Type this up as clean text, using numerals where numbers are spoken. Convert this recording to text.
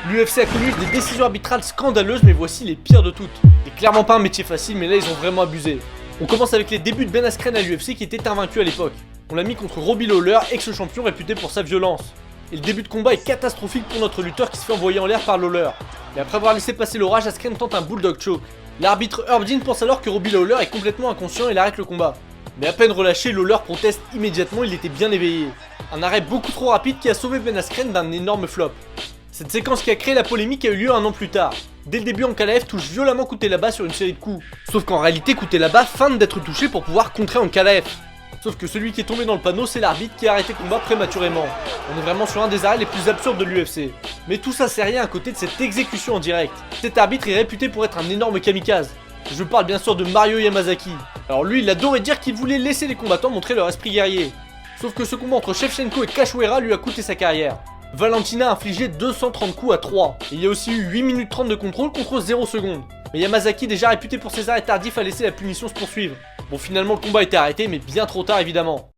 L'UFC a connu des décisions arbitrales scandaleuses, mais voici les pires de toutes. C'est clairement pas un métier facile, mais là ils ont vraiment abusé. On commence avec les débuts de Ben Askren à l'UFC qui était invaincu à l'époque. On l'a mis contre Robbie Lawler, ex-champion réputé pour sa violence. Et le début de combat est catastrophique pour notre lutteur qui se fait envoyer en l'air par Lawler. Mais après avoir laissé passer l'orage, Askren tente un bulldog choke. L'arbitre Herb Dean pense alors que Robbie Lawler est complètement inconscient et il arrête le combat. Mais à peine relâché, Lawler proteste immédiatement, il était bien éveillé. Un arrêt beaucoup trop rapide qui a sauvé Ben Askren d'un énorme flop. Cette séquence qui a créé la polémique a eu lieu un an plus tard. Dès le début, Ankalaev touche violemment Kutelaba sur une série de coups. Sauf qu'en réalité, Kutelaba feinte d'être touché pour pouvoir contrer Ankalaev. Sauf que celui qui est tombé dans le panneau, c'est l'arbitre qui a arrêté le combat prématurément. On est vraiment sur un des arrêts les plus absurdes de l'UFC. Mais tout ça c'est rien à côté de cette exécution en direct. Cet arbitre est réputé pour être un énorme kamikaze. Je parle bien sûr de Mario Yamazaki. Alors lui, il adorait dire qu'il voulait laisser les combattants montrer leur esprit guerrier. Sauf que ce combat entre Shevchenko et Cachoeira lui a coûté sa carrière. Valentina a infligé 230 coups à 3. Et il y a aussi eu 8 minutes 30 de contrôle contre 0 secondes. Mais Yamazaki, déjà réputé pour ses arrêts tardifs, a laissé la punition se poursuivre. Bon, finalement le combat a été arrêté, mais bien trop tard évidemment.